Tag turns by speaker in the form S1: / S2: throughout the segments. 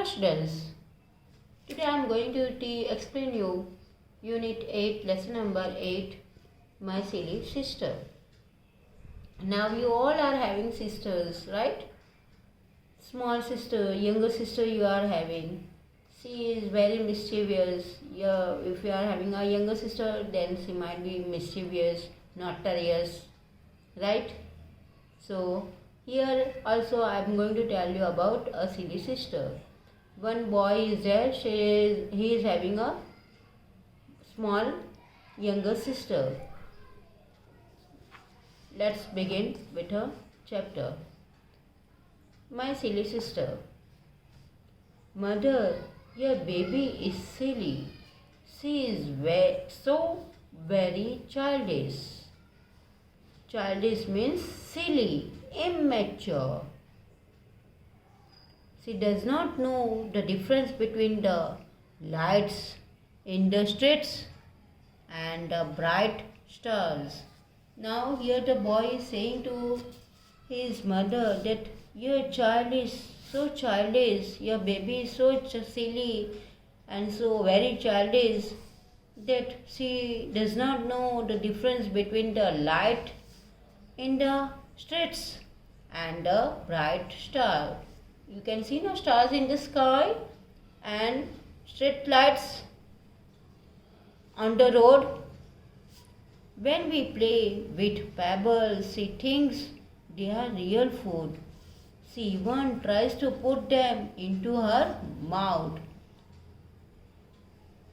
S1: students, today I am going to explain you Unit 8, lesson number 8, My Silly Sister. Now you all are having sisters, right? Small sister, younger sister you are having. She is very mischievous. If you are having a younger sister, then she might be mischievous, notorious, right? So here also I am going to tell you about a silly sister. One boy is there. He is having a small younger sister. Let's begin with a chapter. My silly sister. Mother, your baby is silly. She is so very childish. Childish means silly, immature. She does not know the difference between the lights in the streets and the bright stars. Now here the boy is saying to his mother that your child is so childish, your baby is so silly and so very childish that she does not know the difference between the light in the streets and the bright star. You can see no stars in the sky and street lights on the road. When we play with pebbles, she thinks they are real food. She even tries to put them into her mouth.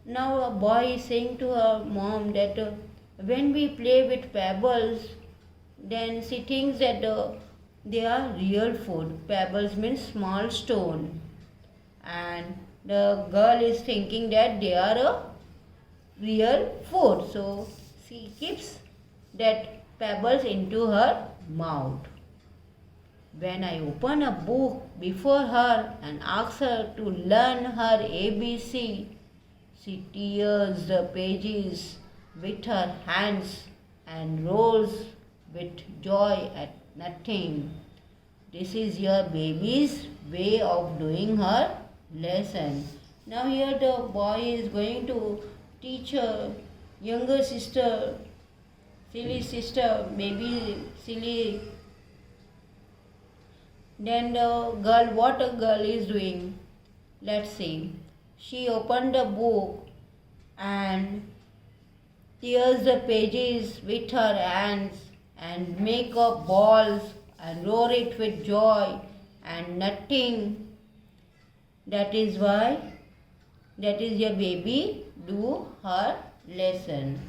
S1: Now a boy is saying to her mom that when we play with pebbles, then she thinks that they are real food. Pebbles means small stone. And the girl is thinking that they are a real food. So she keeps that pebbles into her mouth. When I open a book before her and ask her to learn her ABC, she tears the pages with her hands and rolls with joy at nothing. This is your baby's way of doing her lesson. Now here the boy is going to teach her younger sister, silly sister, maybe silly. Then the girl, what a girl is doing? Let's see. She opened the book and tears the pages with her hands and make up balls and roar it with joy and nothing. That is your baby do her lesson.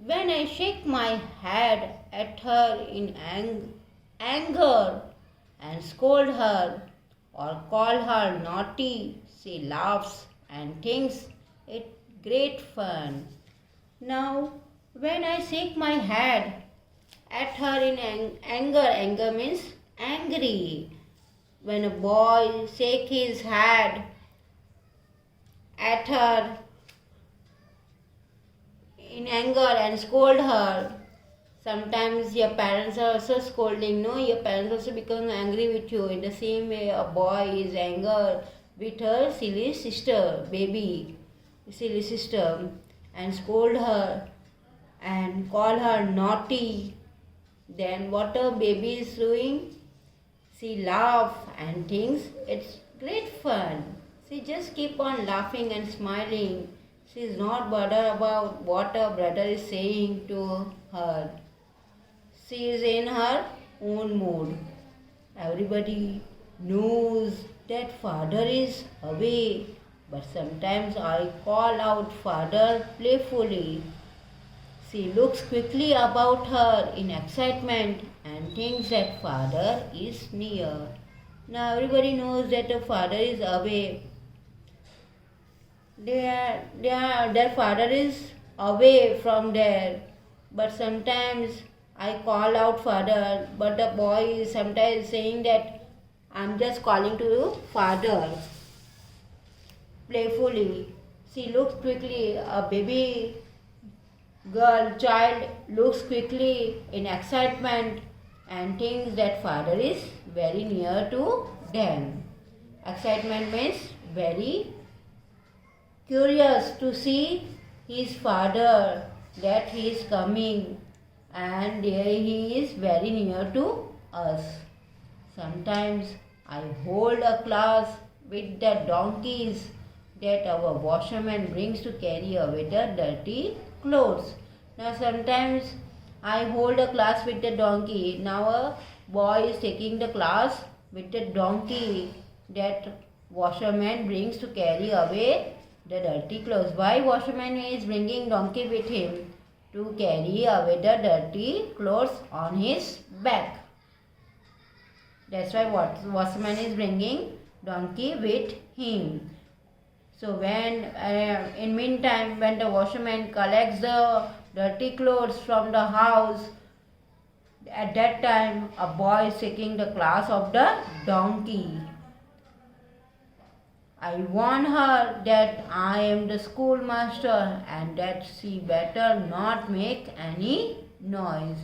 S1: When I shake my head at her in anger and scold her or call her naughty, she laughs and thinks it great fun. Now, when I shake my head at her in anger means angry. When a boy shakes his head at her in anger and scold her, sometimes your parents are also scolding, no? Your parents also become angry with you. In the same way, a boy is angry with her silly sister, baby, silly sister, and scold her and call her naughty. Then what a baby is doing? She laughs and thinks it's great fun. She just keep on laughing and smiling. She is not bothered about what her brother is saying to her. She is in her own mood. Everybody knows that father is away, but sometimes I call out father playfully. She looks quickly about her in excitement and thinks that father is near. Now everybody knows that the father is away. Their father is away from there, but sometimes I call out father, but the boy is sometimes saying that I'm just calling to you father. Playfully, she looks quickly. A baby child looks quickly in excitement and thinks that father is very near to them. Excitement means very curious to see his father, that he is coming and he is very near to us. Sometimes I hold a class with the donkeys that our washerman brings to carry away the dirty clothes. Now sometimes I hold a class with the donkey. Now a boy is taking the class with the donkey that washerman brings to carry away the dirty clothes. Why washerman is bringing donkey with him? To carry away the dirty clothes on his back. That's why washerman is bringing donkey with him. So when in meantime when the washerman collects the dirty clothes from the house, at that time a boy is taking the class of the donkey. I warn her that I am the schoolmaster and that she better not make any noise.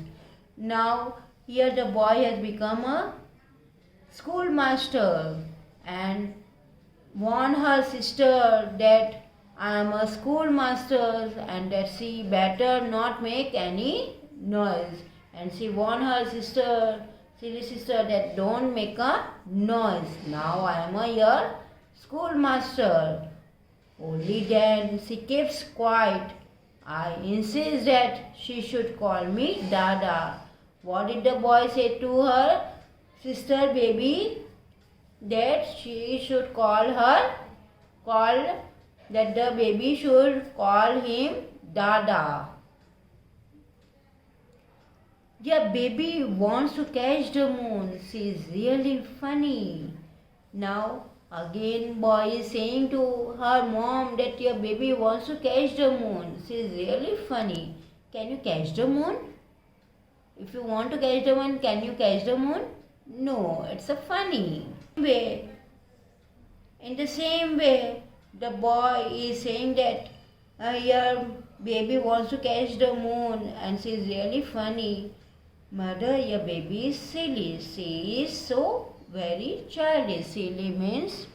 S1: Now here the boy has become a schoolmaster and warn her sister that I am a schoolmaster and that she better not make any noise. And she warn her sister, silly sister, that don't make a noise. Now I am your schoolmaster. Only then she keeps quiet. I insist that she should call me Dada. What did the boy say to her sister baby? That she should that the baby should call him Dada. Your baby wants to catch the moon. She is really funny. Now again boy is saying to her mom that your baby wants to catch the moon. She is really funny. Can you catch the moon? If you want to catch the moon, can you catch the moon? No, it's a funny way. In the same way, the boy is saying that your baby wants to catch the moon and she is really funny. Mother, your baby is silly. She is so very childish. Silly means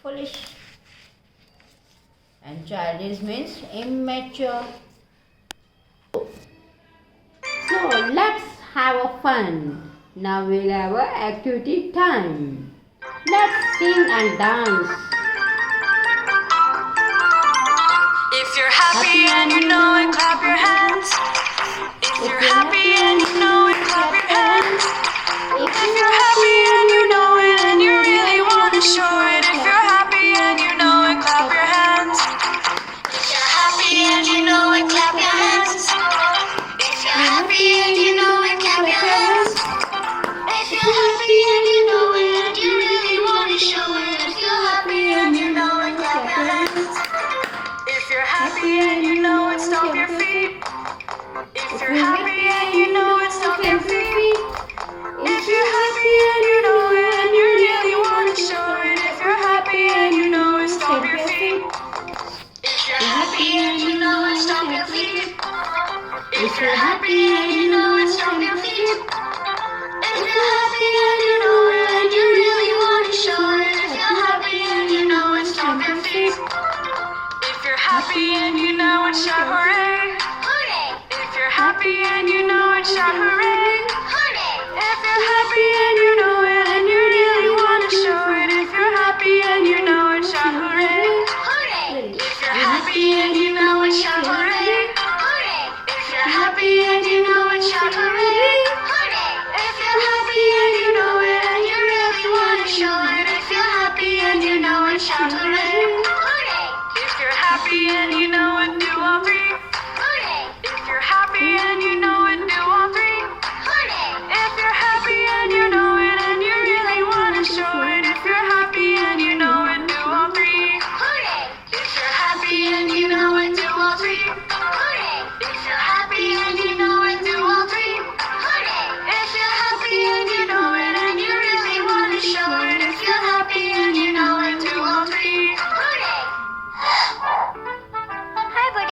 S1: foolish and childish means immature. So let's have a fun. Now we'll have a activity time. Let's sing and dance.
S2: If you're happy and you know it, clap your hands. If you're happy and you know it, clap your hands. If you're happy and you know it and you really want to show it. If you're happy and you know it, clap your hands. If you're happy and you know it, clap your hands. If you're happy and you know it, clap your hands. If you're happy and you know it and you really want to show it. If you're happy and you know it, clap your hands. If you're happy and you know it, stomp your feet. If you're happy and you know it, stomp your feet. If you're happy and you know it and you really want to show it. If you're happy and you know it, stomp your feet. If you're happy and you know it, stomp your feet. If you're happy and you know it, stomp your feet. If you're happy and you know it and you really want to show it. If you're happy and you know it, stomp your feet. If you're happy and you know it, shout hooray. If you're happy and you know it, shout hooray. If you're happy and you know it.